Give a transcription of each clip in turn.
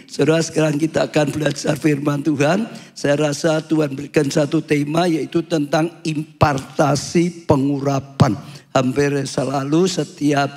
Saudara, sekarang kita akan belajar firman Tuhan. Saya rasa Tuhan berikan satu tema, yaitu tentang impartasi pengurapan. Hampir selalu setiap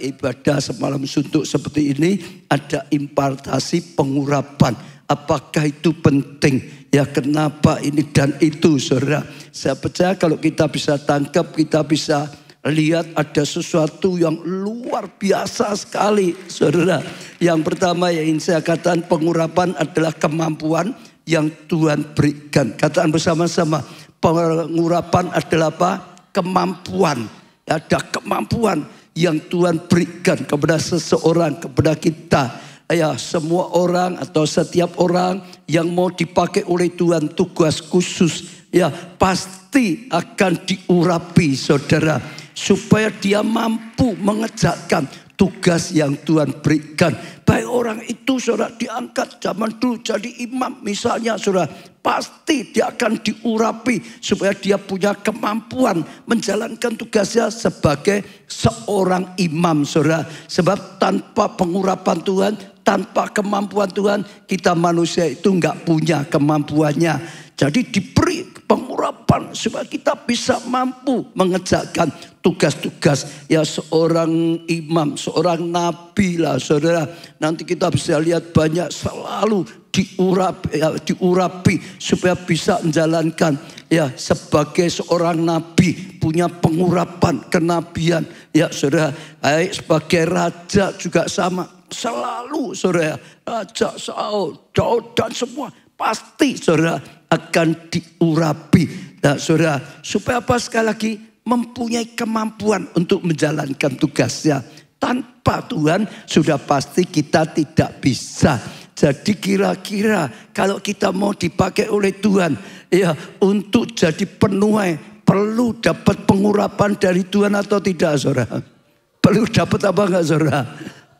ibadah semalam suntuk seperti ini ada impartasi pengurapan. Apakah itu penting? Ya, kenapa ini dan itu, saudara? Saya percaya kalau kita bisa tangkap, kita bisa lihat ada sesuatu yang luar biasa sekali, saudara. Yang pertama yang saya katakan, pengurapan adalah kemampuan yang Tuhan berikan. Katakan bersama-sama, pengurapan adalah apa? Kemampuan. Ada kemampuan yang Tuhan berikan kepada seseorang, kepada kita. Ya, semua orang atau setiap orang yang mau dipakai oleh Tuhan tugas khusus, ya pasti akan diurapi, saudara, supaya dia mampu mengerjakan tugas yang Tuhan berikan. Baik orang itu, saudara, diangkat zaman dulu jadi imam misalnya, saudara, pasti dia akan diurapi supaya dia punya kemampuan menjalankan tugasnya sebagai seorang imam, saudara. Sebab tanpa pengurapan Tuhan, tanpa kemampuan Tuhan, kita manusia itu nggak punya kemampuannya. Jadi diberi pengurapan supaya kita bisa mampu mengerjakan tugas-tugas ya seorang imam, seorang nabi lah, saudara. Nanti kita bisa lihat banyak selalu diurapi supaya bisa menjalankan ya sebagai seorang nabi, punya pengurapan kenabian. Ya, saudara, sebagai raja juga sama. Selalu, saudara, Raja Saul, Daud dan semua pasti, saudara, akan diurapi. Nah, saudara, supaya apa? Sekali lagi, mempunyai kemampuan untuk menjalankan tugasnya. Tanpa Tuhan sudah pasti kita tidak bisa. Jadi kira-kira kalau kita mau dipakai oleh Tuhan, ya untuk jadi penuai, perlu dapat pengurapan dari Tuhan atau tidak, saudara? Perlu dapat apa enggak, saudara?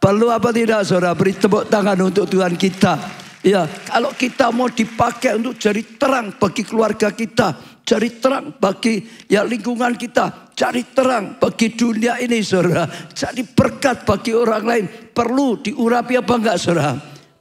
Perlu apa tidak, saudara? Beri tepuk tangan untuk Tuhan kita. Ya, kalau kita mau dipakai untuk jadi terang bagi keluarga kita, jadi terang bagi ya lingkungan kita, jadi terang bagi dunia ini, saudara, jadi berkat bagi orang lain, perlu diurapi apa enggak, saudara?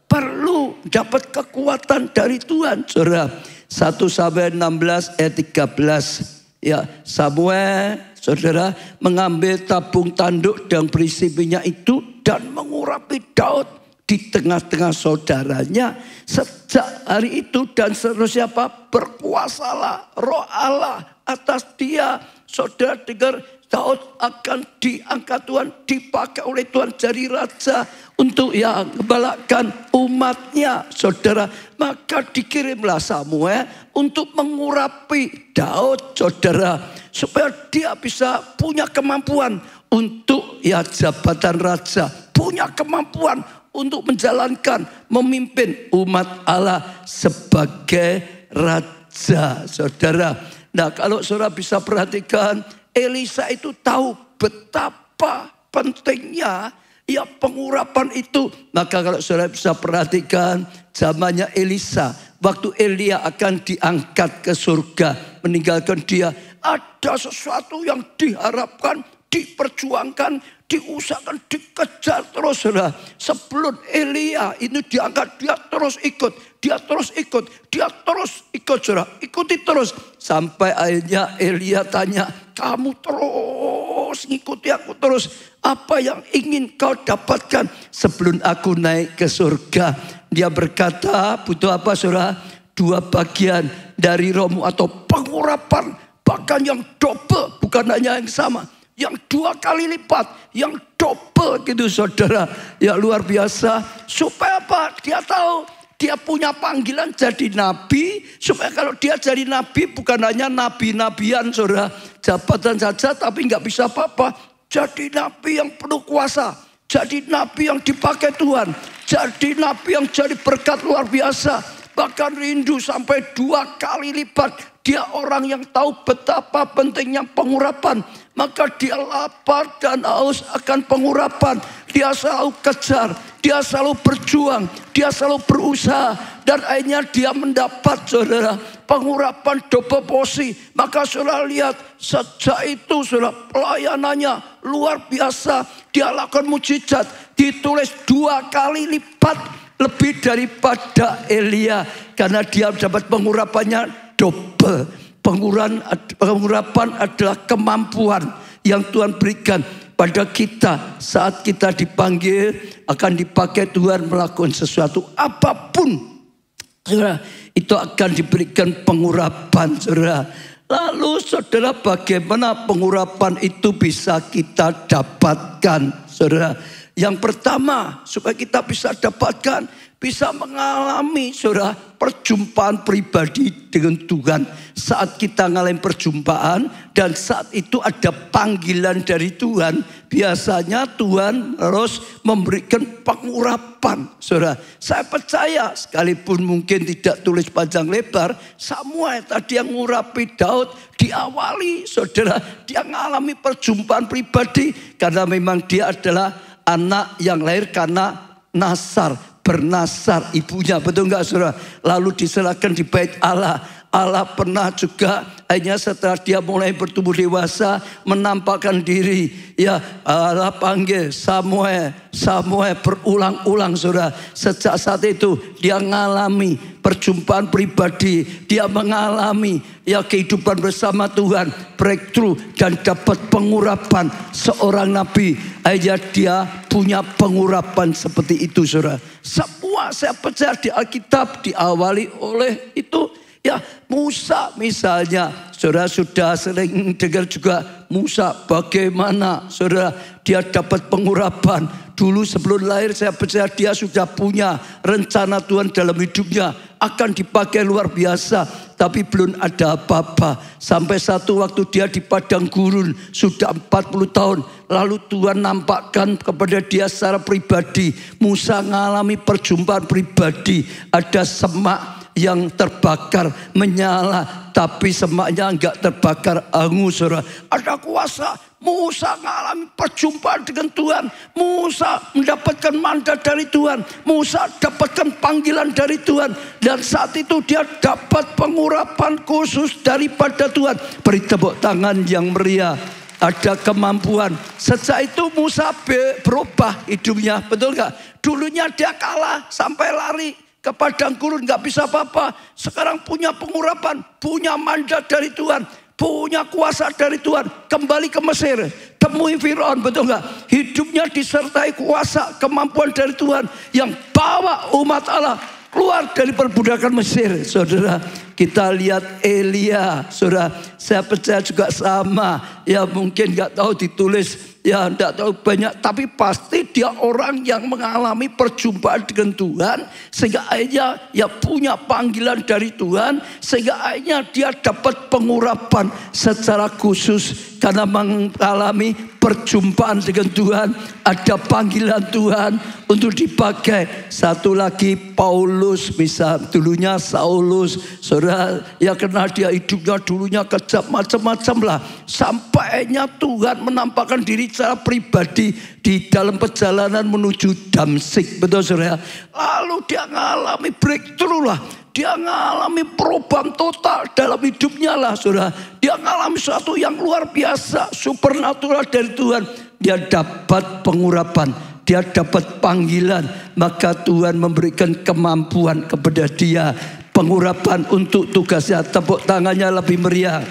Perlu dapat kekuatan dari Tuhan, saudara. 1 Samuel 16 ayat 13. Ya, Samuel, saudara, mengambil tabung tanduk dan berisi minyak itu dan mengurapi Daud di tengah-tengah saudaranya. Sejak hari itu dan seterusnya apa? Berkuasalah Roh Allah atas dia. Saudara dengar, Daud akan diangkat Tuhan, dipakai oleh Tuhan jadi raja untuk yang membalakan umatnya, saudara. Maka dikirimlah Samuel untuk mengurapi Daud, saudara, supaya dia bisa punya kemampuan untuk ya jabatan raja, punya kemampuan untuk menjalankan, memimpin umat Allah sebagai raja, saudara. Nah, kalau saudara bisa perhatikan, Elisa itu tahu betapa pentingnya ya pengurapan itu. Maka kalau saudara bisa perhatikan zamannya Elisa, waktu Elia akan diangkat ke surga, meninggalkan dia, ada sesuatu yang diharapkan, diperjuangkan, diusahakan, dikejar terus, saudara. Sebelum Elia ini diangkat, dia terus ikut, saudara. Ikuti terus. Sampai akhirnya Elia tanya, kamu terus ngikuti aku terus. Apa yang ingin kau dapatkan sebelum aku naik ke surga? Dia berkata, butuh apa, saudara? 2 bagian dari rohmu atau pengurapan. Bahkan yang double, bukan hanya yang sama. Yang 2 kali lipat, yang double gitu, saudara. Ya luar biasa. Supaya apa? Dia tahu dia punya panggilan jadi nabi. Supaya kalau dia jadi nabi bukan hanya nabi-nabian, saudara, jabatan saja tapi nggak bisa apa-apa. Jadi nabi yang penuh kuasa. Jadi nabi yang dipakai Tuhan. Jadi nabi yang jadi berkat luar biasa. Bahkan rindu sampai 2 kali lipat. Dia orang yang tahu betapa pentingnya pengurapan. Maka dia lapar dan haus akan pengurapan. Dia selalu kejar, dia selalu berjuang, dia selalu berusaha. Dan akhirnya dia mendapat, saudara, pengurapan double porsi. Maka saudara lihat, sejak itu saudara pelayanannya luar biasa. Dia lakukan mujizat, ditulis 2 kali lipat lebih daripada Elia. Karena dia dapat pengurapannya double. Pengurapan adalah kemampuan yang Tuhan berikan pada kita saat kita dipanggil, akan dipakai Tuhan melakukan sesuatu apapun. Saudara, itu akan diberikan pengurapan, saudara. Lalu saudara, bagaimana pengurapan itu bisa kita dapatkan, saudara? Yang pertama, supaya kita bisa dapatkan, bisa mengalami, saudara, perjumpaan pribadi dengan Tuhan. Saat kita ngalamin perjumpaan dan saat itu ada panggilan dari Tuhan, biasanya Tuhan harus memberikan pengurapan, saudara. Saya percaya, sekalipun mungkin tidak tulis panjang lebar, Samuel tadi yang ngurapi Daud diawali, saudara, dia mengalami perjumpaan pribadi karena memang dia adalah anak yang lahir karena nasar. Bernasar ibunya, betul enggak saudara? Lalu diserahkan di bait Allah. Allah pernah juga hanya setelah dia mulai bertumbuh dewasa menampakkan diri. Ya, Allah panggil Samuel. Samuel berulang-ulang, saudara. Sejak saat itu dia mengalami perjumpaan pribadi. Dia mengalami kehidupan bersama Tuhan, breakthrough dan dapat pengurapan. Seorang nabi aja dia punya pengurapan seperti itu, saudara. Semua saya percaya di Alkitab diawali oleh itu. Ya, Musa misalnya, saudara sudah sering dengar juga Musa bagaimana, saudara, dia dapat pengurapan. Dulu sebelum lahir saya percaya dia sudah punya rencana Tuhan dalam hidupnya, akan dipakai luar biasa. Tapi belum ada apa-apa. Sampai satu waktu dia di padang gurun sudah 40 tahun. Lalu Tuhan nampakkan kepada dia secara pribadi. Musa mengalami perjumpaan pribadi. Ada semak yang terbakar menyala, tapi semaknya enggak terbakar hangus, saudara. Ada kuasa. Musa mengalami perjumpaan dengan Tuhan. Musa mendapatkan mandat dari Tuhan. Musa dapatkan panggilan dari Tuhan. Dan saat itu dia dapat pengurapan khusus daripada Tuhan. Beri tepuk tangan yang meriah. Ada kemampuan. Sejak itu Musa berubah hidupnya, betul gak? Dulunya dia kalah sampai lari ke padang gurun, gak bisa apa-apa. Sekarang punya pengurapan, punya mandat dari Tuhan, punya kuasa dari Tuhan. Kembali ke Mesir, temui Firaun, betul gak? Hidupnya disertai kuasa, kemampuan dari Tuhan yang bawa umat Allah keluar dari perbudakan Mesir. Saudara, kita lihat Elia, saudara, saya percaya juga sama. Ya mungkin gak tahu ditulis, ya tidak tahu banyak, tapi pasti dia orang yang mengalami perjumpaan dengan Tuhan, sehingga akhirnya ya punya panggilan dari Tuhan, sehingga akhirnya dia dapat pengurapan secara khusus karena mengalami perjumpaan dengan Tuhan. Ada panggilan Tuhan untuk dipakai. Satu lagi Paulus, misal dulunya Saulus, saudara, ya kenal dia hidupnya dulunya kejam macam-macam lah, sampainya Tuhan menampakkan diri secara pribadi di dalam perjalanan menuju Damsyik, betul saudara. Lalu dia mengalami breakthrough lah, dia mengalami perubahan total dalam hidupnya lah, saudara. Dia mengalami sesuatu yang luar biasa, supernatural dari Tuhan. Dia dapat pengurapan, dia dapat panggilan, maka Tuhan memberikan kemampuan kepada dia, pengurapan untuk tugasnya. Tepuk tangannya lebih meriah.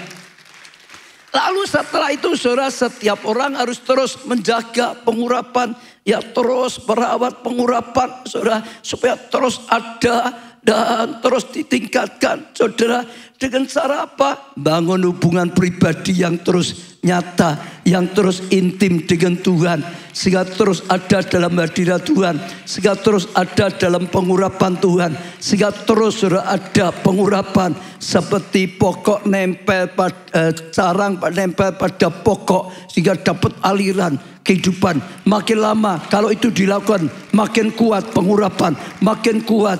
Lalu setelah itu, saudara, setiap orang harus terus menjaga pengurapan, ya terus merawat pengurapan, saudara, supaya terus ada dan terus ditingkatkan, saudara. Dengan cara apa? Bangun hubungan pribadi yang terus nyata, yang terus intim dengan Tuhan, sehingga terus ada dalam hadirat Tuhan, sehingga terus ada dalam pengurapan Tuhan, sehingga terus ada pengurapan seperti pokok nempel pada carang, nempel pada pokok, sehingga dapat aliran kehidupan. Makin lama kalau itu dilakukan, makin kuat pengurapan, makin kuat,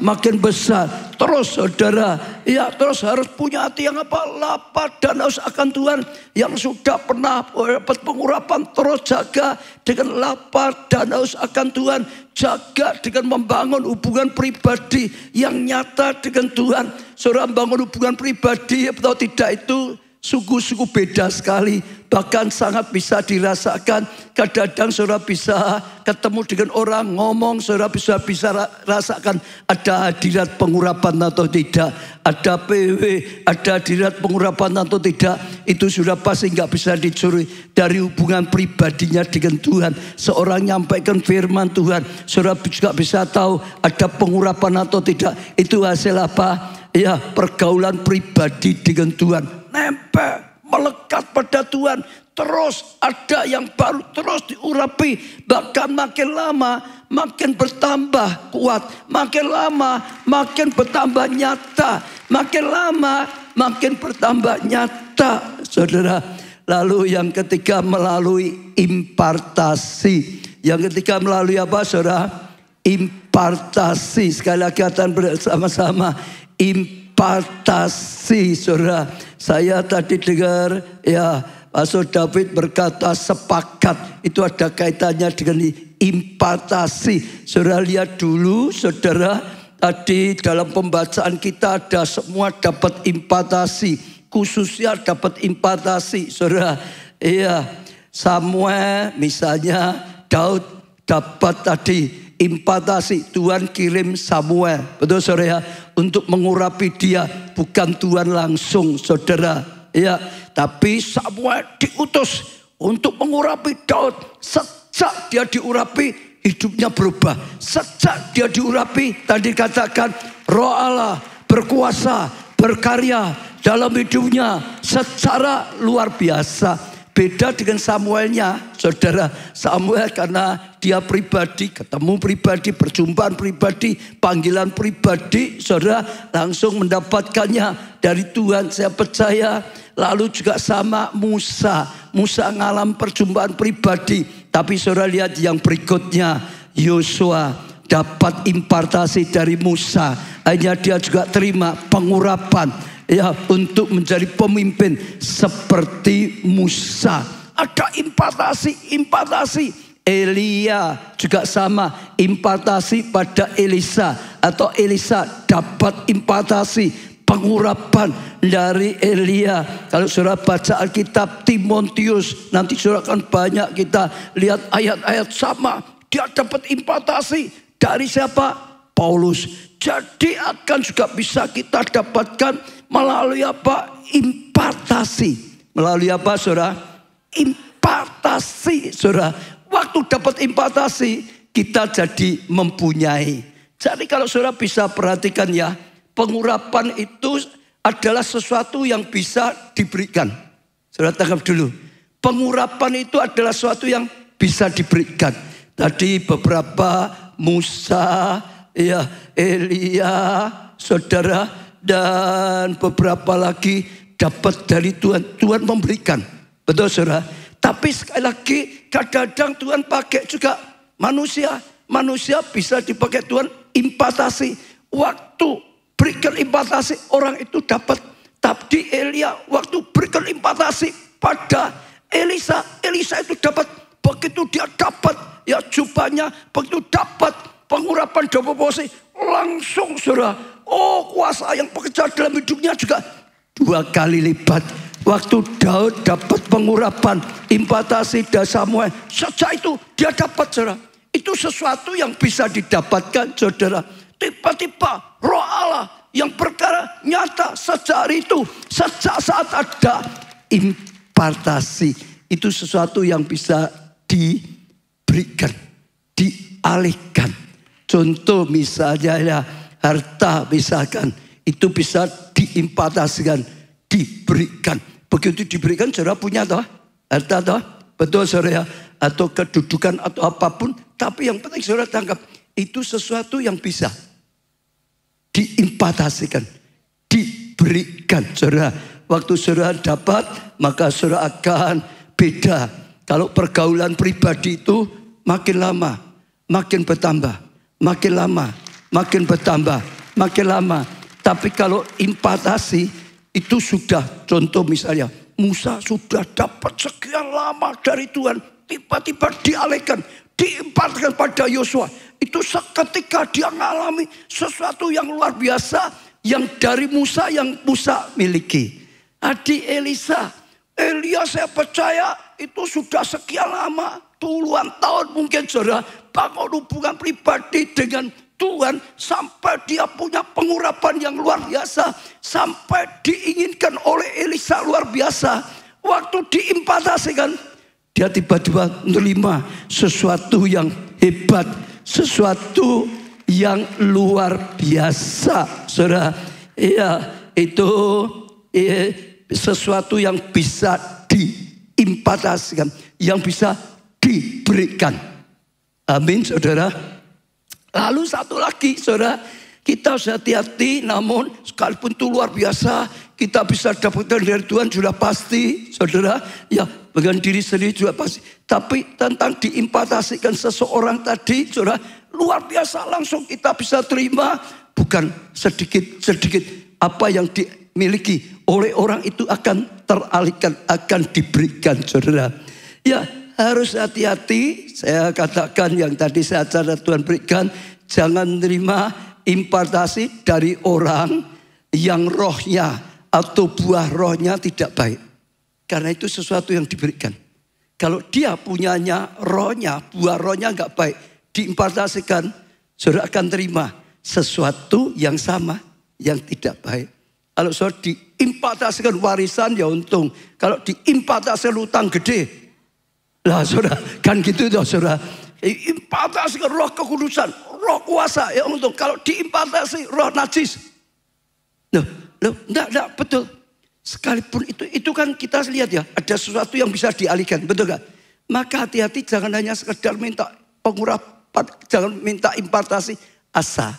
makin besar. Terus saudara, ya terus harus punya hati yang apa? Lapar dan haus akan Tuhan. Yang sudah pernah dapat pengurapan, terus jaga dengan lapar dan haus akan Tuhan. Jaga dengan membangun hubungan pribadi yang nyata dengan Tuhan. Saudara, membangun hubungan pribadi atau tidak itu Suku-suku beda sekali, bahkan sangat bisa dirasakan. Kadang-kadang saudara bisa ketemu dengan orang ngomong, saudara bisa rasakan ada hadirat pengurapan atau tidak, ada PW, ada hadirat pengurapan atau tidak. Itu sudah pasti nggak bisa dicuri dari hubungan pribadinya dengan Tuhan. Seorang nyampaikan firman Tuhan, saudara juga bisa tahu ada pengurapan atau tidak. Itu hasil apa? Ya, pergaulan pribadi dengan Tuhan. Nempel, melekat pada Tuhan. Terus ada yang baru, terus diurapi. Bahkan makin lama makin bertambah kuat. Makin lama makin bertambah nyata. Makin lama makin bertambah nyata, saudara. Lalu yang ketiga melalui impartasi. Yang ketiga melalui apa, saudara? Impartasi. Sekali lagi kita bersama-sama. Impartasi, saudara. Saya tadi dengar ya Pastor David berkata sepakat. Itu ada kaitannya dengan impartasi. Saudara lihat dulu, saudara. Tadi dalam pembacaan kita ada semua dapat impartasi. Khususnya dapat impartasi, saudara. Iya, Samuel misalnya, Daud dapat tadi impartasi. Tuhan kirim Samuel, betul saudara ya, untuk mengurapi dia. Bukan Tuhan langsung, saudara. Ya, tapi Samuel diutus untuk mengurapi Daud. Sejak dia diurapi, hidupnya berubah. Sejak dia diurapi, tadi katakan Roh Allah berkuasa, berkarya dalam hidupnya secara luar biasa. Beda dengan Samuelnya, saudara. Samuel karena dia pribadi, ketemu pribadi, perjumpaan pribadi, panggilan pribadi, saudara, langsung mendapatkannya dari Tuhan. Saya percaya. Lalu juga sama Musa. Musa ngalam perjumpaan pribadi. Tapi saudara lihat yang berikutnya, Yosua dapat impartasi dari Musa. Hanya dia juga terima pengurapan. Ya, untuk menjadi pemimpin seperti Musa. Ada impartasi. Elia juga sama, impartasi pada Elisa. Atau Elisa dapat impartasi, pengurapan dari Elia. Kalau saudara baca Alkitab Timotius, nanti saudara akan banyak kita lihat ayat-ayat sama. Dia dapat impartasi dari siapa? Paulus. Jadi akan juga bisa kita dapatkan melalui apa? Impartasi. Melalui apa, saudara? Impartasi, saudara. Waktu dapat impartasi, kita jadi mempunyai. Jadi kalau saudara bisa perhatikan ya, pengurapan itu adalah sesuatu yang bisa diberikan. Saudara tangkap dulu. Pengurapan itu adalah sesuatu yang bisa diberikan. Tadi beberapa Musa, ya, Elia, saudara, dan beberapa lagi dapat dari Tuhan. Tuhan memberikan. Betul, saudara? Tapi sekali lagi kadang-kadang Tuhan pakai juga manusia. Manusia bisa dipakai Tuhan impartasi. Waktu berikan impartasi, orang itu dapat. Tapi Elia waktu berikan impartasi pada Elisa, Elisa itu dapat. Begitu dia dapat ya jubahnya, begitu dapat pengurapan dapat posisi, langsung saudara, oh kuasa yang bekerja dalam hidupnya juga 2 kali lipat. Waktu Daud dapat pengurapan impartasi dari Samuel, sejak itu dia dapat, saudara. Itu sesuatu yang bisa didapatkan, saudara. Tiba-tiba Roh Allah yang berkara nyata sejak hari itu, sejak saat ada impartasi. Itu sesuatu yang bisa diberikan, dialihkan. Contoh misalnya ya, harta misalkan, itu bisa diimpartasikan, diberikan. Begitu diberikan, saudara punya toh harta toh, betul saudara ya, atau kedudukan atau apapun. Tapi yang penting saudara tangkap, itu sesuatu yang bisa diimpartasikan, diberikan, saudara. Waktu saudara dapat, maka saudara akan beda. Kalau pergaulan pribadi itu makin lama, makin bertambah, makin lama, makin bertambah, makin lama. Tapi kalau impartasi itu sudah, contoh misalnya, Musa sudah dapat sekian lama dari Tuhan, tiba-tiba dialihkan, diimpartasikan pada Yosua. Itu seketika dia mengalami sesuatu yang luar biasa yang dari Musa, yang Musa miliki. Adik Elisa, Elia saya percaya itu sudah sekian lama, puluhan tahun mungkin saudara, bangun hubungan pribadi dengan Tuhan sampai dia punya pengurapan yang luar biasa, sampai diinginkan oleh Elisa luar biasa. Waktu diimpartasikan, dia tiba-tiba menerima sesuatu yang hebat, sesuatu yang luar biasa, saudara. Ya, itu sesuatu yang bisa diimpartasikan, yang bisa diberikan. Amin, saudara. Lalu satu lagi, saudara, kita harus hati-hati. Namun sekalipun itu luar biasa, kita bisa dapatkan dari Tuhan sudah pasti, saudara. Ya, dengan diri sendiri juga pasti. Tapi tentang diimpartasikan seseorang tadi, saudara, luar biasa, langsung kita bisa terima. Bukan sedikit-sedikit apa yang dimiliki oleh orang itu akan teralihkan, akan diberikan, saudara. Ya, harus hati-hati. Saya katakan yang tadi saya ajar Tuhan berikan, jangan menerima impartasi dari orang yang rohnya atau buah rohnya tidak baik. Karena itu sesuatu yang diberikan. Kalau dia punyanya rohnya, buah rohnya enggak baik, diimpartasikan, saudara akan terima sesuatu yang sama, yang tidak baik. Kalau saudara diimpartasikan warisan ya untung. Kalau diimpartasikan utang gede, lah saudara, kan gitu toh saudara. Impartasikan roh kekudusan, roh kuasa, ya untung. Kalau diimpartasi roh najis, enggak, betul. Sekalipun itu kan kita lihat ya, ada sesuatu yang bisa dialihkan, betul gak? Maka hati-hati, jangan hanya sekedar minta pengurapan, jangan minta impartasi asa.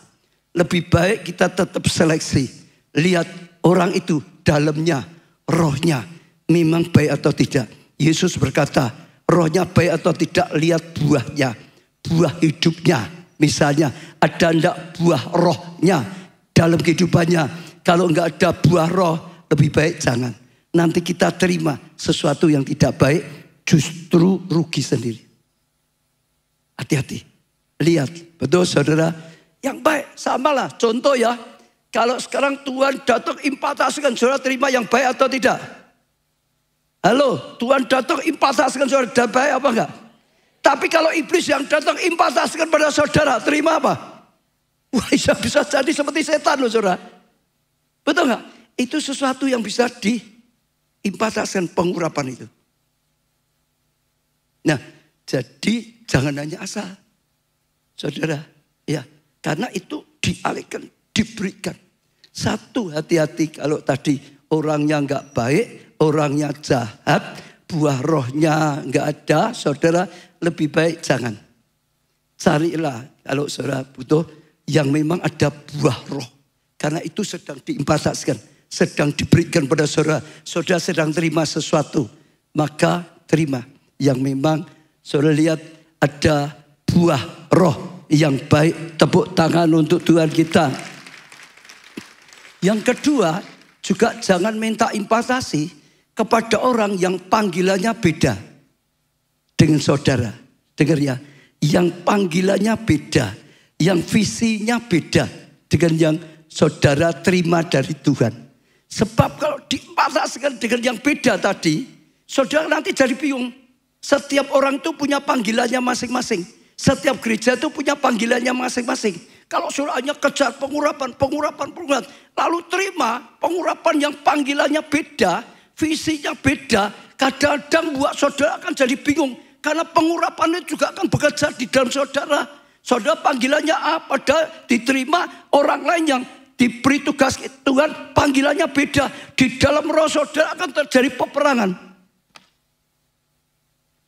Lebih baik kita tetap seleksi, lihat orang itu dalamnya, rohnya memang baik atau tidak. Yesus berkata, rohnya baik atau tidak, lihat buahnya, buah hidupnya. Misalnya ada enggak buah rohnya dalam kehidupannya. Kalau enggak ada buah roh, lebih baik jangan. Nanti kita terima sesuatu yang tidak baik, justru rugi sendiri. Hati-hati, lihat, betul saudara. Yang baik, samalah. Contoh ya, kalau sekarang Tuhan datang impartasikan, saudara terima yang baik atau tidak? Halo, Tuhan datang impartasikan saudara, dan baik apa enggak? Tapi kalau iblis yang datang impartasikan pada saudara, terima apa? Wah, bisa jadi seperti setan loh saudara. Betul enggak? Itu sesuatu yang bisa diimpartasikan, pengurapan itu. Nah, jadi jangan hanya asal, saudara. Ya, karena itu dialihkan, diberikan. Satu, hati-hati kalau tadi orangnya enggak baik, orangnya jahat, buah rohnya enggak ada, saudara, lebih baik jangan. Carilah kalau saudara butuh yang memang ada buah roh. Karena itu sedang diimpartasikan, sedang diberikan pada saudara. Saudara sedang terima sesuatu, maka terima yang memang saudara lihat ada buah roh yang baik. Tepuk tangan untuk Tuhan kita. Yang kedua, juga jangan minta impartasi kepada orang yang panggilannya beda dengan saudara. Dengar ya, yang panggilannya beda, yang visinya beda dengan yang saudara terima dari Tuhan. Sebab kalau diimpartasikan dengan yang beda tadi, saudara nanti jadi bingung. Setiap orang itu punya panggilannya masing-masing. Setiap gereja itu punya panggilannya masing-masing. Kalau saudara hanya kejar pengurapan, lalu terima pengurapan yang panggilannya beda, visinya beda, kadang-kadang buat saudara akan jadi bingung. Karena pengurapan itu juga akan bekerja di dalam saudara. Saudara panggilannya A, padahal diterima orang lain yang diberi tugas Tuhan, panggilannya beda. Di dalam roh saudara akan terjadi peperangan.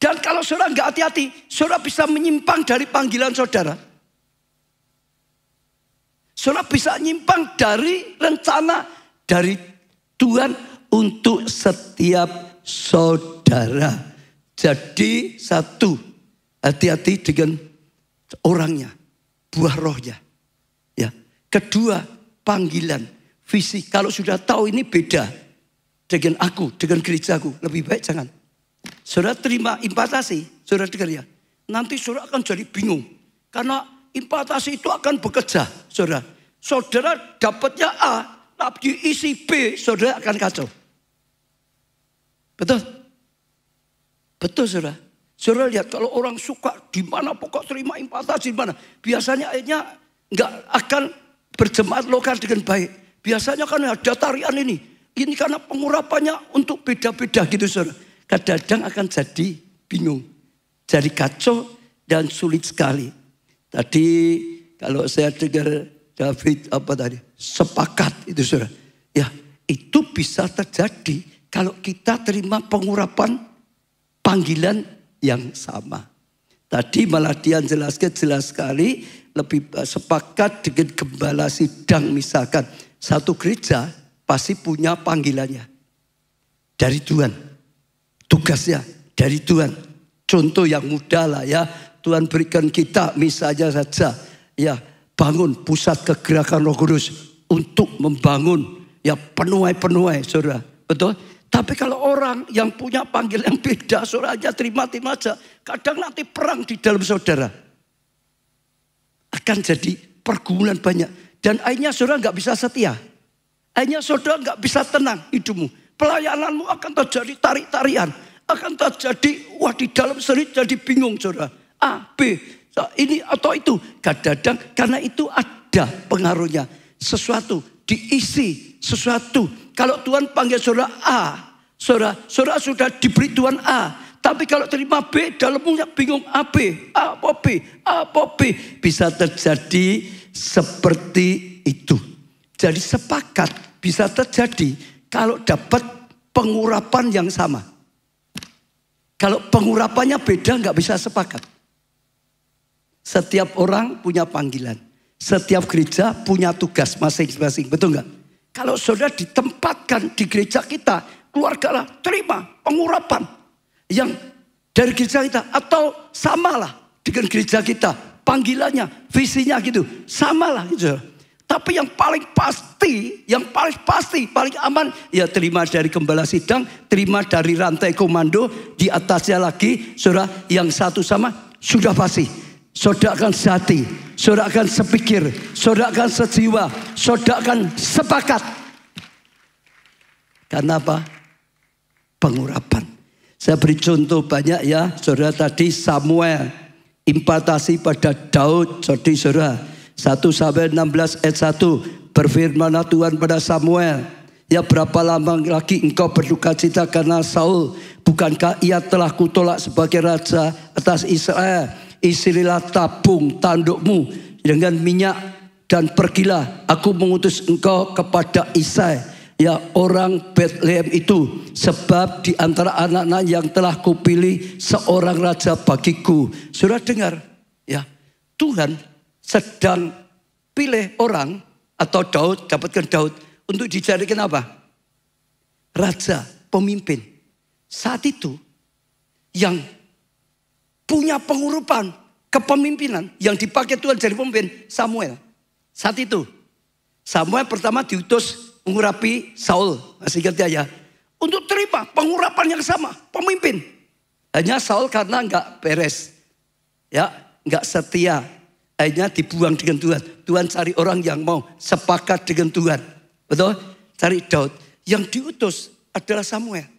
Dan kalau saudara nggak hati-hati, saudara bisa menyimpang dari panggilan saudara. Saudara bisa menyimpang dari rencana dari Tuhan untuk setiap saudara. Jadi satu, hati-hati dengan orangnya, buah rohnya. Ya. Kedua, panggilan, visi. Kalau sudah tahu ini beda dengan aku, dengan gerejaku, lebih baik jangan. Saudara terima impartasi, saudara dengar ya. Nanti saudara akan jadi bingung. Karena impartasi itu akan bekerja, saudara. Saudara dapatnya A, tapi isi B, saudara akan kacau. Betul? Betul saudara. Saudara lihat kalau orang suka di mana pokok terima impartasi di mana. Biasanya akhirnya nggak akan berjemaat lokal dengan baik. Biasanya kan ada tarian ini. Ini karena pengurapannya untuk beda-beda gitu saudara. Kadang-kadang akan jadi bingung. Jadi kacau dan sulit sekali. Tadi kalau saya dengar David sepakat itu saudara. Ya itu bisa terjadi kalau kita terima pengurapan panggilan yang sama. Tadi malah dia jelaskan jelas sekali. Lebih sepakat dengan gembala sidang misalkan. Satu gereja pasti punya panggilannya. Dari Tuhan. Tugasnya dari Tuhan. Contoh yang mudah lah ya. Tuhan berikan kita misalnya saja. Ya bangun pusat kegerakan Roh Kudus. Untuk membangun ya penuai-penuai saudara. Betul? Tapi kalau orang yang punya panggilan yang beda, saudara aja terima aja. Kadang nanti perang di dalam saudara. Akan jadi pergumulan banyak. Dan akhirnya saudara nggak bisa setia. Akhirnya saudara nggak bisa tenang hidupmu. Pelayananmu akan terjadi tarik-tarian. Akan terjadi, wah di dalam sendiri jadi bingung saudara. A, B, ini atau itu. Kadang-kadang karena itu ada pengaruhnya. Sesuatu diisi, sesuatu. Kalau Tuhan panggil saudara A, saudara sudah diberi Tuhan A. Tapi kalau terima B, dalamnya bingung A, B, A, apa B, A, apa B. Bisa terjadi seperti itu. Jadi sepakat bisa terjadi kalau dapat pengurapan yang sama. Kalau pengurapannya beda nggak bisa sepakat. Setiap orang punya panggilan. Setiap gereja punya tugas masing-masing. Betul nggak? Kalau saudara ditempatkan di gereja kita, keluargalah terima pengurapan yang dari gereja kita. Atau samalah dengan gereja kita. Panggilannya, visinya gitu. Samalah gitu. Tapi yang paling pasti, paling aman. Ya terima dari gembala sidang, terima dari rantai komando. Di atasnya lagi, saudara yang satu sama, sudah pasti. Saudara akan sehati, saudara akan sepikir, saudara akan sejiwa, saudara akan sepakat. Karena apa? Pengurapan. Saya beri contoh banyak ya, saudara tadi Samuel impartasi pada Daud. Jadi saudara 1 Samuel 16 ayat 1 berfirmanlah Tuhan pada Samuel, ya berapa lama lagi engkau berduka cita karena Saul? Bukankah ia telah kutolak sebagai raja atas Israel? Isilah tabung tandukmu dengan minyak dan pergilah, aku mengutus engkau kepada Isai, ya orang Bethlehem itu, sebab di antara anak-anak yang telah kupilih seorang raja bagiku. Saudara dengar ya, Tuhan sedang pilih orang atau Daud, dapatkan Daud untuk dijadikan apa? Raja, pemimpin. Saat itu yang punya pengurapan kepemimpinan yang dipakai Tuhan jadi pemimpin Samuel. Saat itu Samuel pertama diutus mengurapi Saul, masih ingat ya, untuk terima pengurapan yang sama, pemimpin. Hanya Saul karena enggak beres, ya enggak setia, akhirnya dibuang dengan Tuhan. Tuhan cari orang yang mau sepakat dengan Tuhan, betul? Cari Daud. Yang diutus adalah Samuel.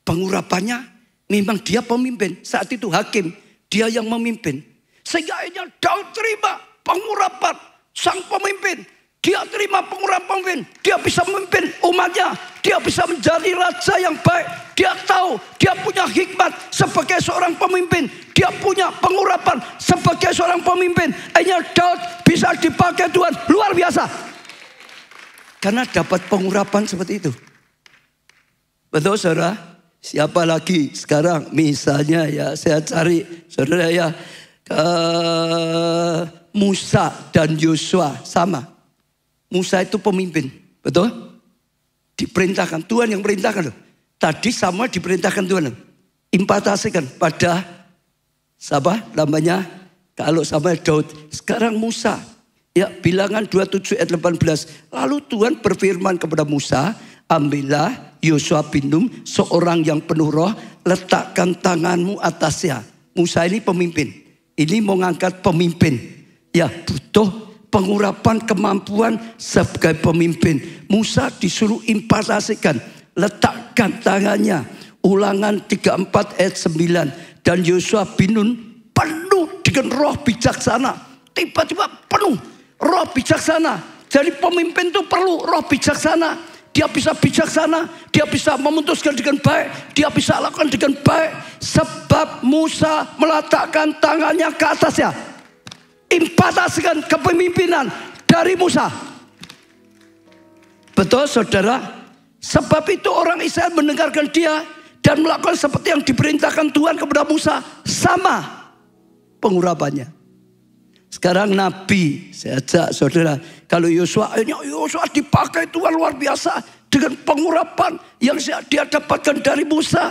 Pengurapannya memang dia pemimpin. Saat itu hakim, dia yang memimpin. Sehingga akhirnya Daud terima pengurapan sang pemimpin. Dia terima pengurapan pemimpin. Dia bisa memimpin umatnya. Dia bisa menjadi raja yang baik. Dia tahu, dia punya hikmat sebagai seorang pemimpin. Dia punya pengurapan sebagai seorang pemimpin. Akhirnya Daud bisa dipakai Tuhan. Luar biasa. Karena dapat pengurapan seperti itu. Betul saudara? Siapa lagi sekarang misalnya ya saya cari saudara ya Musa dan Yosua sama. Musa itu pemimpin, betul? Diperintahkan, Tuhan yang perintahkan loh. Tadi Samuel diperintahkan Tuhan loh. Impartasikan pada siapa namanya? Kalau Samuel Daud, sekarang Musa. Ya Bilangan 27 ayat 18. Lalu Tuhan berfirman kepada Musa, ambillah Yosua bin Nun, seorang yang penuh roh, letakkan tanganmu atasnya. Musa ini pemimpin. Ini mau ngangkat pemimpin. Ya butuh pengurapan kemampuan sebagai pemimpin. Musa disuruh impartasikan. letakkan tangannya. Ulangan 34 ayat 9. Dan Yosua bin Nun penuh dengan roh bijaksana. Tiba-tiba penuh roh bijaksana. Jadi pemimpin itu perlu roh bijaksana. Dia bisa bijaksana, dia bisa memutuskan dengan baik, dia bisa lakukan dengan baik. Sebab Musa meletakkan tangannya ke atasnya. Impartasikan kepemimpinan dari Musa. Betul saudara? Sebab itu orang Israel mendengarkan dia dan melakukan seperti yang diperintahkan Tuhan kepada Musa. Sama pengurapannya. Sekarang Nabi, saya ajak saudara, kalau Yosua dipakai Tuhan luar biasa dengan pengurapan yang dia dapatkan dari Musa.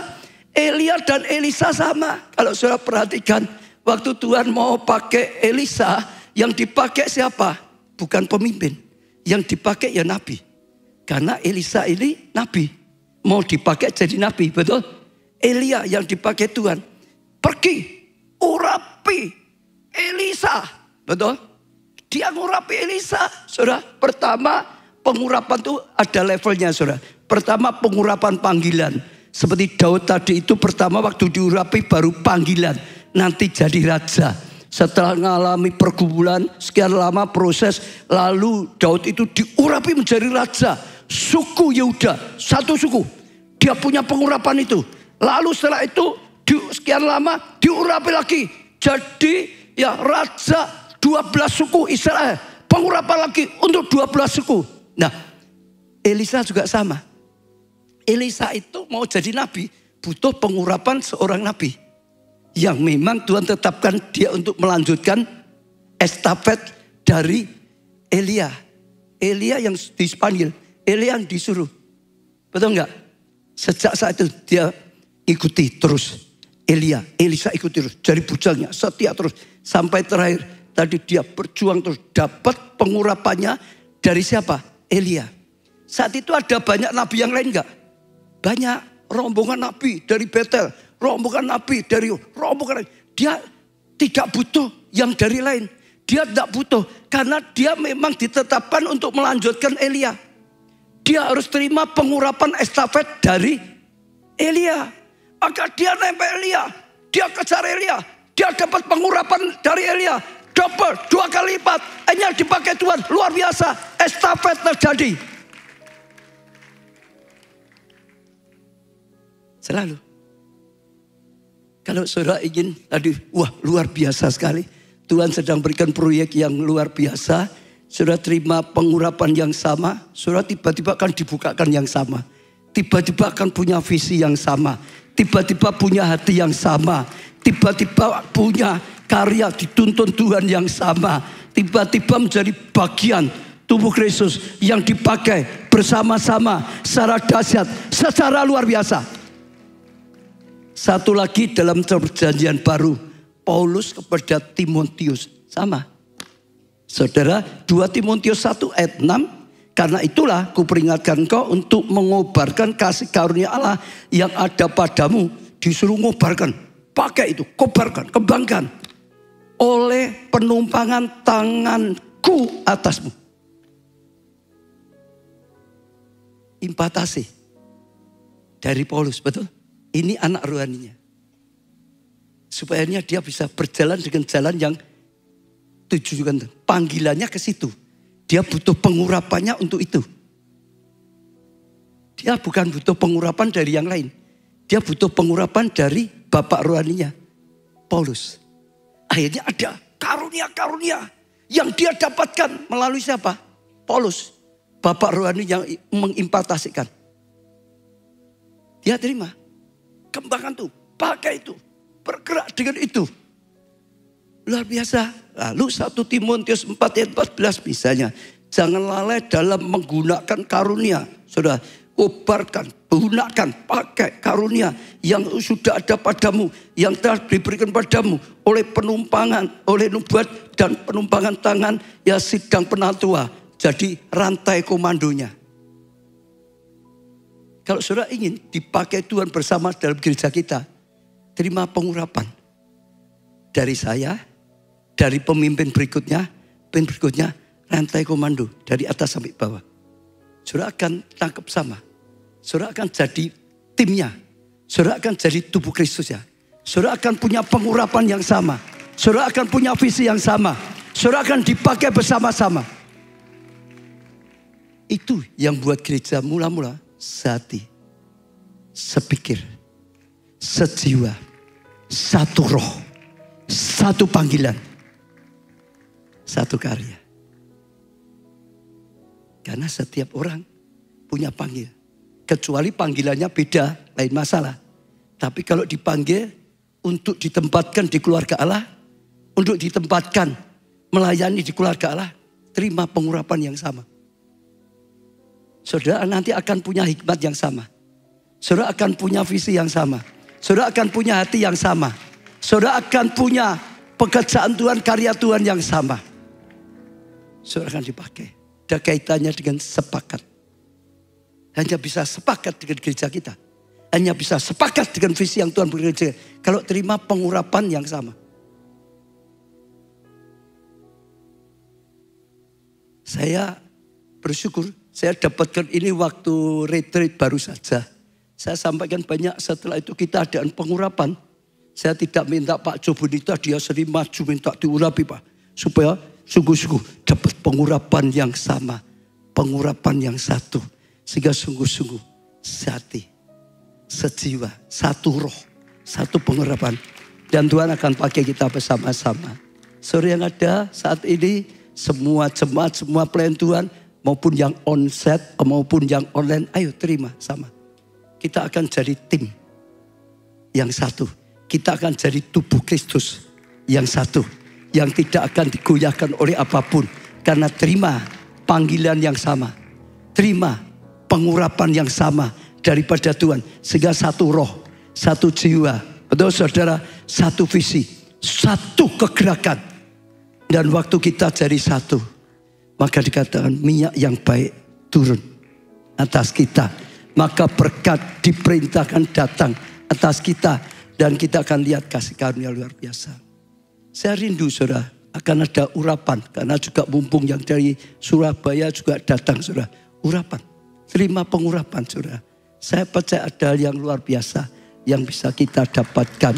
Elia dan Elisa sama. Kalau saudara perhatikan, waktu Tuhan mau pakai Elisa, yang dipakai siapa? Bukan pemimpin. Yang dipakai ya Nabi. Karena Elisa ini Nabi. Mau dipakai jadi Nabi, betul? Elia yang dipakai Tuhan. Pergi, urapi Elisa. Betul? Dia ngurapi Elisa. Saudara, pertama pengurapan itu ada levelnya, saudara. Pertama pengurapan panggilan. Seperti Daud tadi itu pertama waktu diurapi baru panggilan. Nanti jadi raja. Setelah mengalami pergumulan, sekian lama proses. Lalu Daud itu diurapi menjadi raja. Suku Yehuda, satu suku. Dia punya pengurapan itu. Lalu setelah itu sekian lama diurapi lagi. Jadi ya raja 12 suku Israel. Pengurapan lagi untuk 12 suku. Nah, Elisa juga sama. Elisa itu mau jadi nabi, butuh pengurapan seorang nabi. Yang memang Tuhan tetapkan dia untuk melanjutkan estafet dari Elia. Elia yang di Spanyol, Elia yang disuruh. Betul enggak? Sejak saat itu dia ikuti terus Elisa ikuti terus. Jadi bujangnya setia terus. Sampai terakhir tadi dia berjuang terus. Dapat pengurapannya dari siapa? Elia. Saat itu ada banyak nabi yang lain enggak? Banyak rombongan nabi dari Betel. Rombongan nabi dari rombongan lain. Dia tidak butuh yang dari lain. Dia tidak butuh. Karena dia memang ditetapkan untuk melanjutkan Elia. Dia harus terima pengurapan estafet dari Elia. Maka dia nempel Elia. Dia kejar Elia. Dia dapat pengurapan dari Elia. Double, 2 kali lipat. Hanya dipakai Tuhan. Luar biasa. Estafet terjadi. Selalu. Kalau saudara ingin, wah luar biasa sekali. Tuhan sedang berikan proyek yang luar biasa. Saudara terima pengurapan yang sama. Saudara tiba-tiba akan dibukakan yang sama. Tiba-tiba akan punya visi yang sama. Tiba-tiba punya hati yang sama. Tiba-tiba punya karya dituntun Tuhan yang sama. Tiba-tiba menjadi bagian tubuh Kristus yang dipakai bersama-sama secara dahsyat, secara luar biasa. Satu lagi dalam perjanjian baru, Paulus kepada Timotius sama. Saudara, 2 Timotius 1 ayat 6, karena itulah kuperingatkan kau untuk mengobarkan kasih karunia Allah yang ada padamu. Disuruh ngobarkan, pakai itu, kobarkan, kembangkan. Oleh penumpangan tanganku atasmu. Impartasi dari Paulus, betul? Ini anak rohaninya. Supaya dia bisa berjalan dengan jalan yang tujuan. Panggilannya ke situ. Dia butuh pengurapannya untuk itu. Dia bukan butuh pengurapan dari yang lain. Dia butuh pengurapan dari bapak rohaninya, Paulus. Akhirnya ada karunia-karunia yang dia dapatkan melalui siapa? Paulus. Bapak rohani yang mengimpartasikan. Dia terima. Kembangkan tuh, pakai itu, bergerak dengan itu. Luar biasa. Lalu 1 Timotius 4 ayat 14 misalnya. Jangan lalai dalam menggunakan karunia. Saudara, kobarkan, gunakan, pakai karunia yang sudah ada padamu. Yang telah diberikan padamu oleh penumpangan, oleh nubuat dan penumpangan tangan ya sidang penatua. Jadi rantai komandonya. Kalau saudara ingin dipakai Tuhan bersama dalam gereja kita, terima pengurapan dari saya, dari pemimpin berikutnya, rantai komando dari atas sampai bawah. Saudara akan tangkap sama. Saudara akan jadi timnya. Saudara akan jadi tubuh Kristus ya. Saudara akan punya pengurapan yang sama. Saudara akan punya visi yang sama. Saudara akan dipakai bersama-sama. Itu yang buat gereja mula-mula sehati, sepikir, sejiwa, satu roh, satu panggilan, satu karya. Karena setiap orang punya panggil. Kecuali panggilannya beda, lain masalah. Tapi kalau dipanggil untuk ditempatkan di keluarga Allah, untuk ditempatkan melayani di keluarga Allah, terima pengurapan yang sama. Saudara nanti akan punya hikmat yang sama. Saudara akan punya visi yang sama. Saudara akan punya hati yang sama. Saudara akan punya pekerjaan Tuhan, karya Tuhan yang sama. Saudara akan dipakai. Ada kaitannya dengan sepakat. Hanya bisa sepakat dengan gereja kita. Hanya bisa sepakat dengan visi yang Tuhan beri gereja. Kalau terima pengurapan yang sama. Saya bersyukur. Saya dapatkan ini waktu retreat baru saja. Saya sampaikan banyak, setelah itu kita adakan pengurapan. Saya tidak minta Pak Jobunita dia sering maju minta diurapi Pak. Supaya sungguh-sungguh dapat pengurapan yang sama. Pengurapan yang satu. Sehingga sungguh-sungguh sehati, sejiwa, satu roh, satu pengurapan. Dan Tuhan akan pakai kita bersama-sama. Sore yang ada saat ini semua jemaat, semua pelayan Tuhan. Maupun yang onset, maupun yang online, ayo terima sama. Kita akan jadi tim yang satu. Kita akan jadi tubuh Kristus yang satu. Yang tidak akan digoyahkan oleh apapun. Karena terima panggilan yang sama. Terima pengurapan yang sama daripada Tuhan. Sehingga satu roh, satu jiwa. Betul saudara, satu visi, satu kegerakan. Dan waktu kita jadi satu. Maka dikatakan minyak yang baik turun atas kita. Maka berkat diperintahkan datang atas kita. Dan kita akan lihat kasih karunia luar biasa. Saya rindu saudara akan ada urapan. Karena juga mumpung yang dari Surabaya juga datang saudara. Urapan. Terima pengurapan saudara. Saya percaya ada yang luar biasa yang bisa kita dapatkan.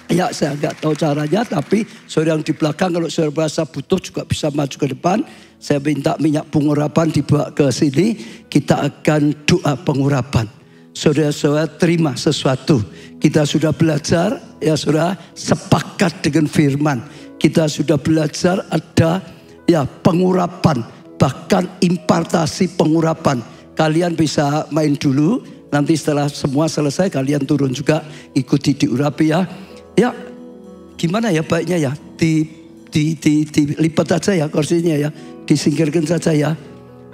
Ya saya nggak tahu caranya, tapi saudara yang di belakang kalau saudara merasa butuh juga bisa maju ke depan. Saya minta minyak pengurapan dibawa ke sini. Kita akan doa pengurapan. Saudara-saudara terima sesuatu. Kita sudah belajar ya saudara sepakat dengan firman. Kita sudah belajar ada ya pengurapan. Bahkan impartasi pengurapan. Kalian bisa main dulu. Nanti setelah semua selesai kalian turun juga ikuti diurapi ya. Ya, gimana ya baiknya ya? Dilipat saja ya kursinya ya. Disingkirkan saja ya.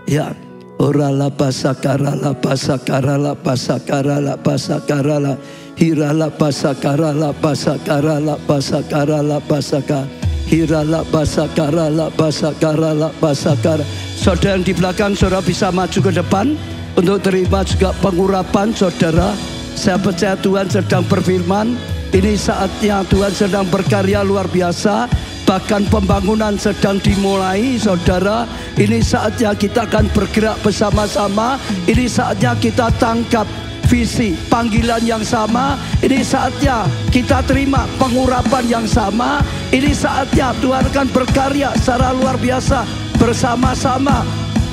Ya. Orala pasakara la pasakara la pasakara la pasakara la hirala pasakara la pasakara la pasakara la pasakara hirala pasakara la pasakara la pasakara. Saudara yang di belakang saudara bisa maju ke depan untuk terima juga pengurapan saudara. Saya percaya Tuhan sedang berfirman. Ini saatnya Tuhan sedang berkarya luar biasa. Bahkan pembangunan sedang dimulai saudara. Ini saatnya kita akan bergerak bersama-sama. Ini saatnya kita tangkap visi panggilan yang sama. Ini saatnya kita terima pengurapan yang sama. Ini saatnya Tuhan akan berkarya secara luar biasa bersama-sama.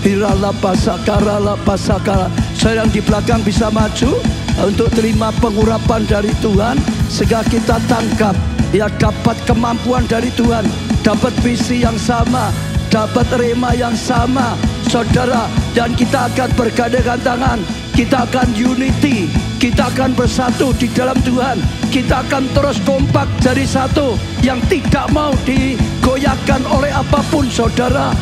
Hirala pasakara la pasakara. Saya yang di belakang bisa maju untuk terima pengurapan dari Tuhan. Sehingga kita tangkap, ya dapat kemampuan dari Tuhan. Dapat visi yang sama, dapat rema yang sama saudara. Dan kita akan bergandengan tangan. Kita akan unity. Kita akan bersatu di dalam Tuhan. Kita akan terus kompak jadi satu. Yang tidak mau digoyahkan oleh apapun saudara.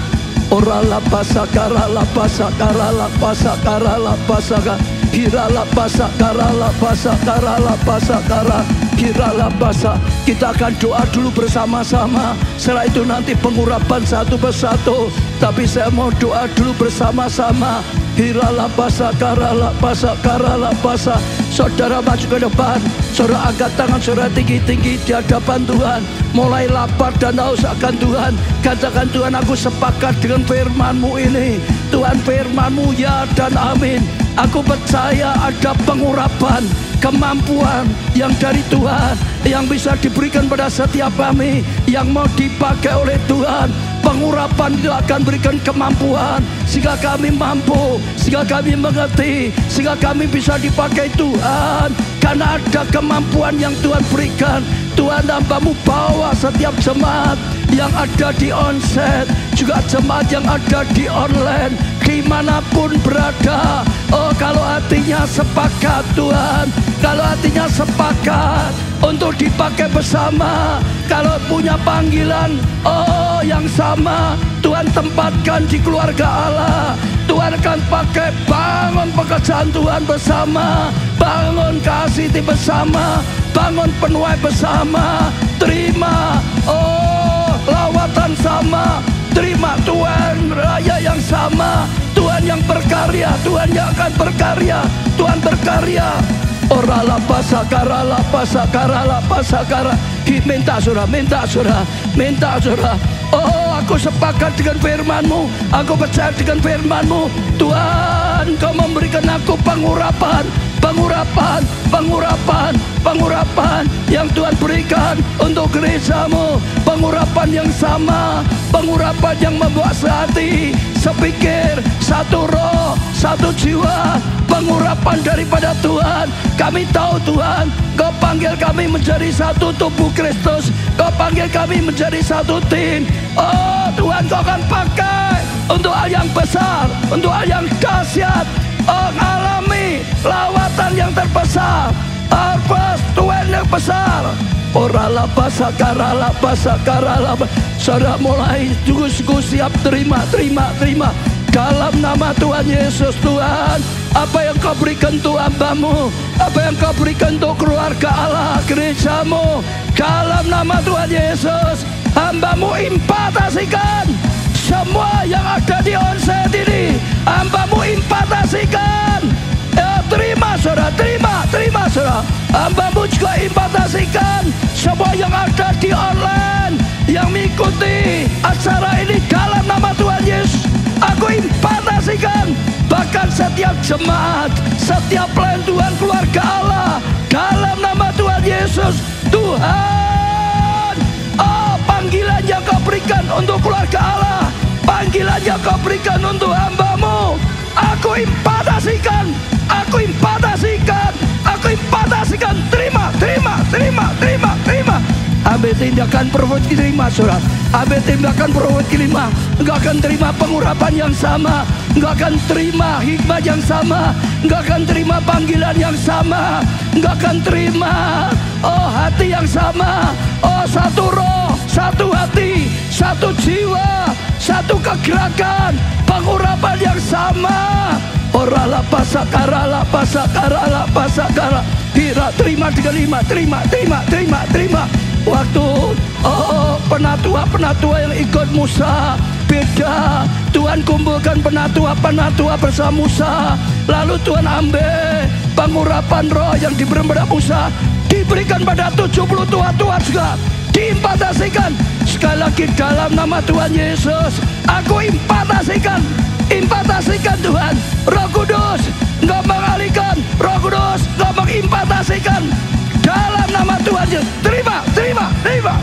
Ora la pasakara la pasakara la pasakara la pasakara hira la pasakara la pasakara la pasakara hira la pasa. Kita akan doa dulu bersama-sama. Setelah itu nanti pengurapan satu persatu. Tapi saya mau doa dulu bersama-sama. Hira la pasakara la pasakara la pasa. Saudara maju ke depan. Saudara angkat tangan saudara tinggi-tinggi di hadapan Tuhan. Mulai lapar dan haus akan Tuhan. Katakan Tuhan, aku sepakat dengan firman-Mu ini. Tuhan firman-Mu ya dan amin. Aku percaya ada pengurapan, kemampuan yang dari Tuhan, yang bisa diberikan pada setiap kami yang mau dipakai oleh Tuhan. Pengurapan itu akan berikan kemampuan sehingga kami mampu, sehingga kami mengerti, sehingga kami bisa dipakai Tuhan. Karena ada kemampuan yang Tuhan berikan. Tuhan, hamba-Mu bawa setiap jemaat yang ada di onset, juga jemaat yang ada di online, dimanapun berada. Oh, kalau hatinya sepakat Tuhan, kalau hatinya sepakat untuk dipakai bersama, kalau punya panggilan oh yang sama, Tuhan tempatkan di keluarga Allah. Tuhan akan pakai bangun pekerjaan Tuhan bersama, bangun kasih bersama, bangun penuai bersama. Terima oh lawatan sama, terima Tuhan raya yang sama, Tuhan yang berkarya, Tuhan yang akan berkarya, Tuhan berkarya. Orala pasakara la pasakara la pasakara. Minta surah, minta surah, minta surah. Oh, aku sepakat dengan firman-Mu, aku percaya dengan firman-Mu. Tuhan, Kau memberikan aku pengurapan, pengurapan, pengurapan, pengurapan yang Tuhan berikan untuk gereja-Mu. Pengurapan yang sama, pengurapan yang membuat sehati, sepikir, satu roh, satu jiwa. Pengurapan daripada Tuhan. Kami tahu Tuhan, Kau panggil kami menjadi satu tubuh Kristus. Kau panggil kami menjadi satu tim. Oh Tuhan, Kau akan pakai untuk hal yang besar, untuk hal yang dahsyat. Oh, alami lawatan yang terbesar, harvest Tuhan yang besar. Orala pasakara la pasakara la. Saudara mulai juga siap terima, terima, terima. Dalam nama Tuhan Yesus. Tuhan, apa yang Kau berikan untuk hamba-Mu, apa yang Kau berikan untuk keluarga Allah, gereja-Mu, dalam nama Tuhan Yesus, hamba-Mu impatasikan semua yang ada di onset ini. Hamba-Mu impatasikan. Terima saudara, terima, terima saudara. Hamba-Mu juga impatasikan semua yang ada di online, yang mengikuti acara ini dalam nama Tuhan Yesus. Aku impatasikan bahkan setiap jemaat, setiap pelayan Tuhan, keluarga Allah, dalam nama Tuhan Yesus. Tuhan, oh panggilan yang Kau berikan untuk keluarga Allah, panggilan yang Kau berikan untuk hamba-Mu, aku impatasikan, aku impatasikan, aku impatasikan. Terima, terima, terima, terima, terima. Ambil tindakan perbuatan kelima saudara. Ambil tindakan perbuatan kelima. Engkau akan terima pengurapan yang sama, engkau akan terima hikmat yang sama, engkau akan terima panggilan yang sama, engkau akan terima oh hati yang sama. Oh, satu roh, satu hati, satu jiwa, satu kegerakan, pengurapan yang sama. Orala pasakara la pasakara la pasakara. Kira terima dengan lima, terima, terima, terima, terima. Waktu oh penatua-penatua yang ikut Musa beda. Tuhan kumpulkan penatua-penatua bersama Musa. Lalu Tuhan ambil pengurapan roh yang diberi pada Musa, diberikan pada 70 tua-tua juga, diimpatasikan. Sekali lagi dalam nama Tuhan Yesus, aku impatasikan, impatasikan Tuhan. Roh Kudus, Engkau mengalihkan, Roh Kudus, Engkau mengimpatasikan dalam nama Tuhan Yesus. Terima, terima, terima.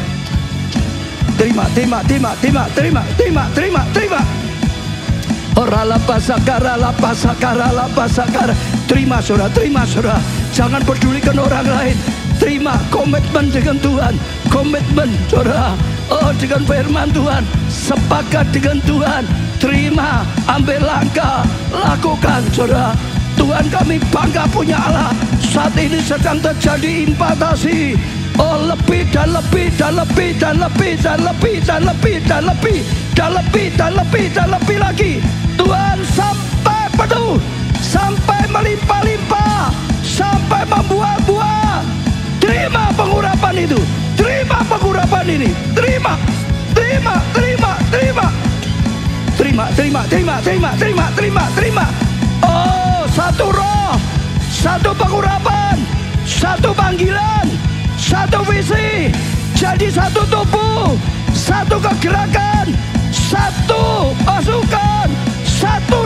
Terima, terima, terima, terima, terima, terima, terima, terima. Orala pasakara la pasakara la pasakara. Terima saudara, terima saudara. Jangan pedulikan orang lain. Terima komitmen dengan Tuhan, komitmen saudara. Oh, dengan firman Tuhan, sepakat dengan Tuhan. Terima, ambil langkah, lakukan saudara. Tuhan, kami bangga punya Allah. Saat ini sedang terjadi impatasi. Oh, lebih dan lebih dan lebih dan lebih dan lebih dan lebih dan lebih dan lebih dan lebih dan lebih lagi. Tuhan, sampai penuh, sampai melimpah-limpah, sampai membuah-buah. Terima pengurapan itu, terima pengurapan ini, terima, terima, terima, terima, terima, terima, terima, terima, terima, terima, terima. Oh, satu roh, satu pengurapan, satu panggilan, satu visi, jadi satu tubuh, satu kegerakan, satu pasukan, satu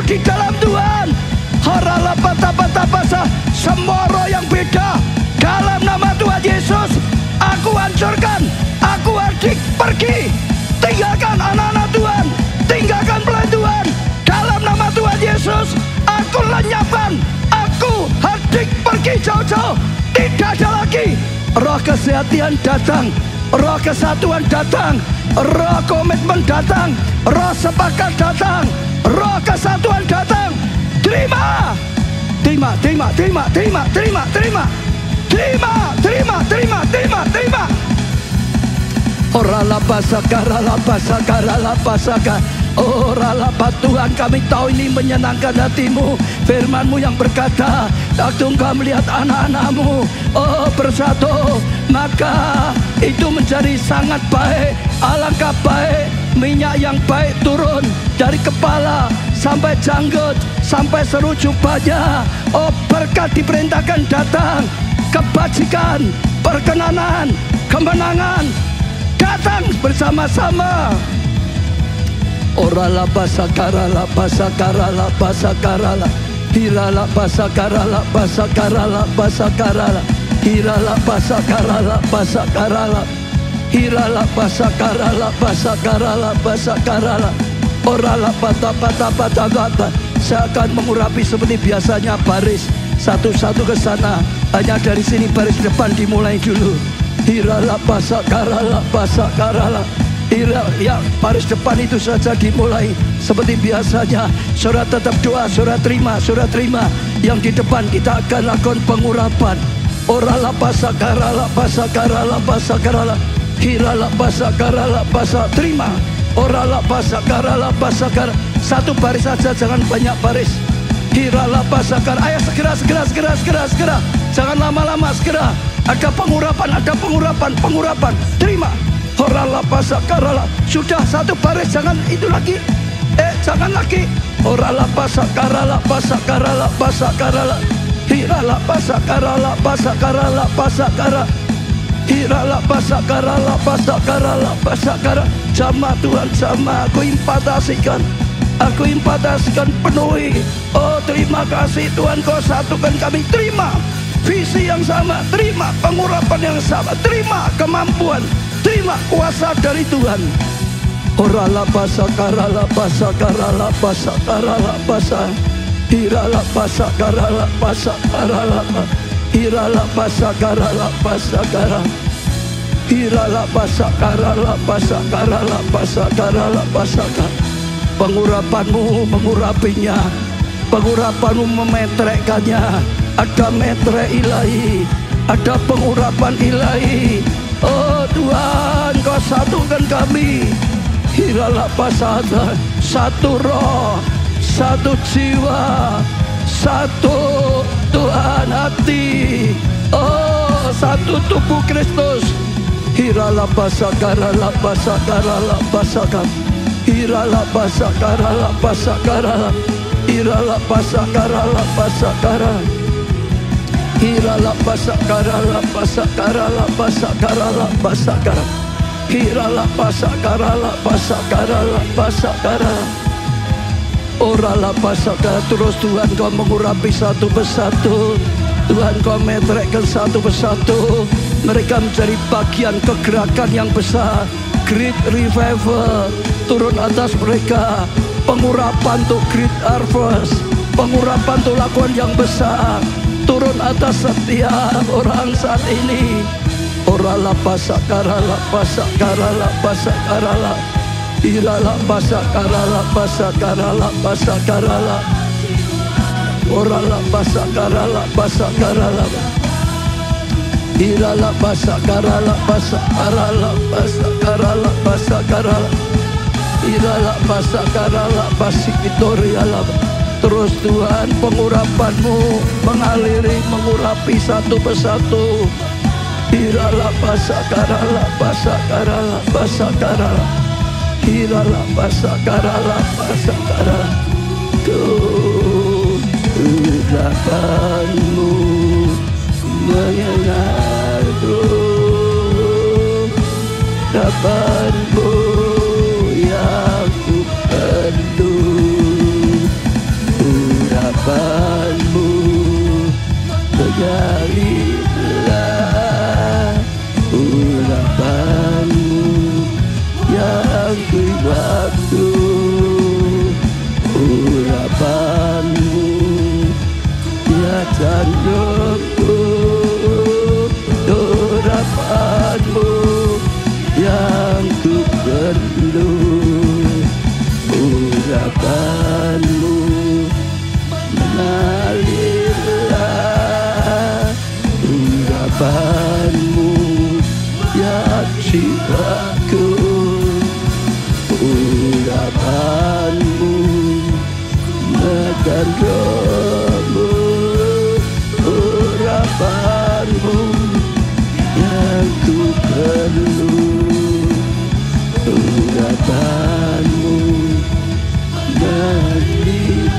semua roh yang beda dalam nama Tuhan Yesus aku hancurkan, aku hadik pergi. Tinggalkan anak-anak Tuhan, tinggalkan pelayan Tuhan dalam nama Tuhan Yesus. Aku lenyapkan, aku hadik pergi jauh-jauh. Tidak ada lagi. Roh kesehatan datang, roh kesatuan datang, roh komitmen datang, roh sepakat datang, roh kesatuan datang. Terima, terima, terima, terima, terima, terima, terima, terima, terima, terima, terima, terima. Orala pasaka, rala pasaka, rala pasaka. Orala Tuhan, kami tahu ini menyenangkan hatimu. Firman-Mu yang berkata, waktu Engkau melihat anak-anak-Mu bersatu, maka itu menjadi sangat baik. Alangkah baik, minyak yang baik turun dari kepala sampai janggut, sampai seluruh jubahnya. Berkat diperintahkan datang, kebajikan, perkenanan, kemenangan datang bersama-sama. Orala pasakara la pasakara la pasakara la hirala pasakara la pasakara la pasakara la hirala pasakara la pasakara la hirala pasakara la pasakara la pasakara la. Orala pata. Saya akan mengurapi seperti biasanya baris satu-satu ke sana. Hanya dari sini baris depan dimulai dulu. Hirala pasakara la pasakara la. Ya, baris depan itu saja dimulai seperti biasanya. Saudara tetap doa, saudara terima. Yang di depan kita akan lakukan pengurapan. Orala pasakara la pasakara la pasakara la hirala pasakara la pasakara. Terima. Orala pasakara la pasakara. Satu baris saja, jangan banyak baris. Hirala pasakara. Ayo segera. Jangan lama-lama, segera. Ada pengurapan. Terima. Orala pasakara. Sudah satu baris, jangan itu lagi. Jangan lagi. Orala pasakara la pasakara la pasakara la hirala pasakara la pasakara la pasakara hirala pasakara la pasakara la pasakara. Jamaah Tuhan, jamaah, aku impatasikan penuhi. Terima kasih Tuhan, Kau satukan kami. Terima visi yang sama, terima pengurapan yang sama, terima kemampuan, terima kuasa dari Tuhan. Orala pasakara la pasakara la pasakara la pasakara hirala pasakara la pasakara la hirala pasakara la pasakara hirala pasakara la pasakara la pasakara la pasakara. Pengurapanmu mengurapinya, pengurapanmu memetrekkannya. Ada metre ilahi, ada pengurapan ilahi. Tuhan, Kau satukan kami. Hirala pasada, satu roh, satu jiwa, satu Tuhan hati. Satu tubuh Kristus. Hirala pasakara la pasakara la pasakara. Hirala pasakara la pasakara la hirala pasakara la pasakara. Hirala pasakara la pasakara la pasakara la pasakara. Hirala pasakara la pasakara la pasakara. Orala pasakara. Terus Tuhan, Kau mengurapi satu persatu. Tuhan, Kau metrekkan satu persatu. Mereka menjadi bagian kegerakan yang besar. Great revival turun atas mereka. Pengurapan untuk great harvest, pengurapan untuk lakukan yang besar turun atas setiap orang saat ini. Orala pasakara la pasakara la pasakara la hirala pasakara la pasakara la pasakara la orala pasakara la pasakara la hirala pasakara la pasakara la pasakara la pasakara la hirala pasakara la pasikitoria la. Terus Tuhan, pengurapan-Mu mengaliri, mengurapi satu persatu. Hirala pasakara la pasakara la pasakara la hirala pasakara la pasakara la. Urapan-Mu mengenalku, urapan-Mu yang ku perlu, urapan-Mu urapanmu, makan rohmu, urapanmu yang ku perlu, urapanmu mengalir,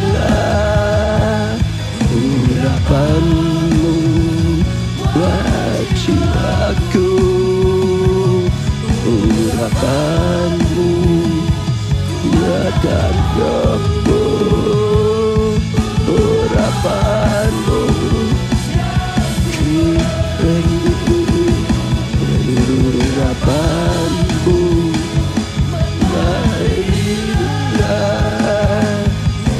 urapanmu buat jiwaku, urapanmu dan rohmu, urapanmu urapanmu marilah,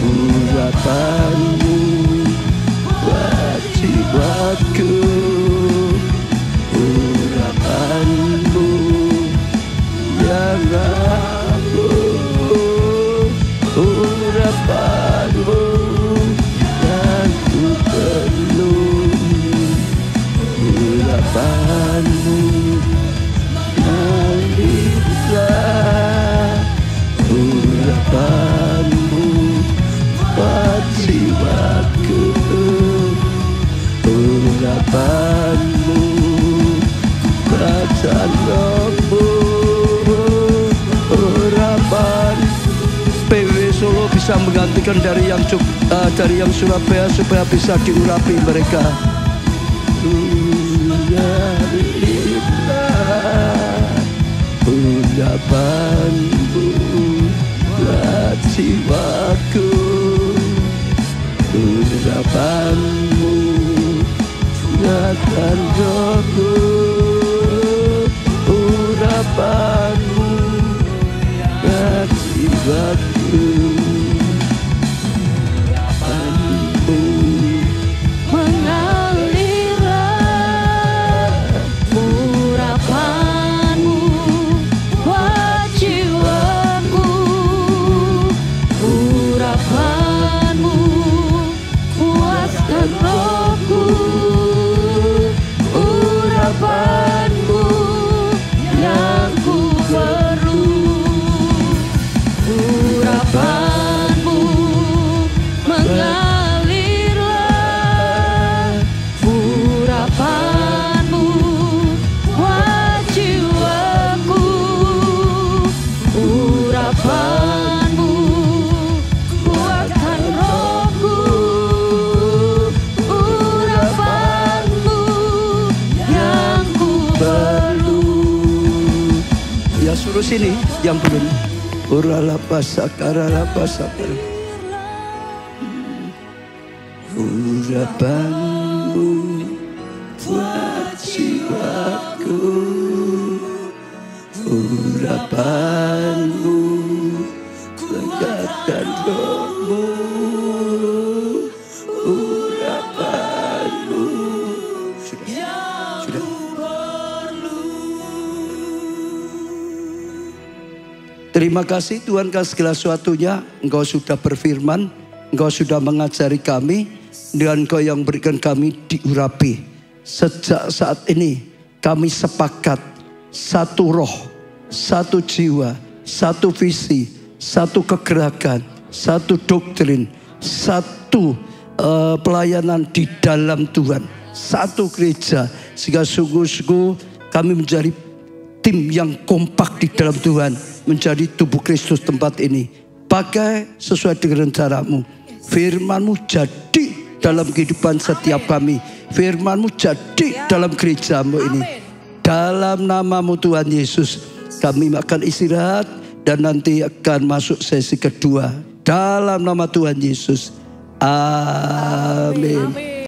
urapanmu buat jiwaku, urapanmu yang aku, urapanmu yang ku perlu, urapanmu mengalirlah, urapanmu buat jiwaku, urapanmu baca rohmu, urapan PW Solo bisa menggantikan dari yang Surabaya supaya bisa diurapi mereka. Urapanmu buat jiwaku, urapanmu nyatakan rohku, urapanmu buat jiwaku, urapanmu mengalirlah, urapanmu buat jiwaku, urapanmu puaskan rohku, urapanmu yang ku perlu, urapanmu mengalirlah, urapanmu buat jiwaku, urapanmu kuatkan rohku, urapanmu yang ku perlu. Ya suruh sini yang belum. Uralapasakara. Urapanmu buat jiwaku, urapanmu legahkan rohmu, urapanmu. Sudah. Terima kasih Tuhan atas segala sesuatunya. Engkau sudah berfirman, Engkau sudah mengajari kami, dan Engkau yang berikan kami diurapi. Sejak saat ini kami sepakat satu roh, satu jiwa, satu visi, satu kegerakan, satu doktrin, satu pelayanan di dalam Tuhan, satu gereja. Sehingga sungguh-sungguh kami menjadi tim yang kompak di dalam Tuhan, menjadi tubuh Kristus tempat ini. Pakai sesuai dengan rencanamu. Firman-Mu jadi dalam kehidupan setiap kami. Firman-Mu jadi dalam gereja-Mu ini. Dalam nama-Mu Tuhan Yesus, kami akan istirahat dan nanti akan masuk sesi kedua. Dalam nama Tuhan Yesus. Amin.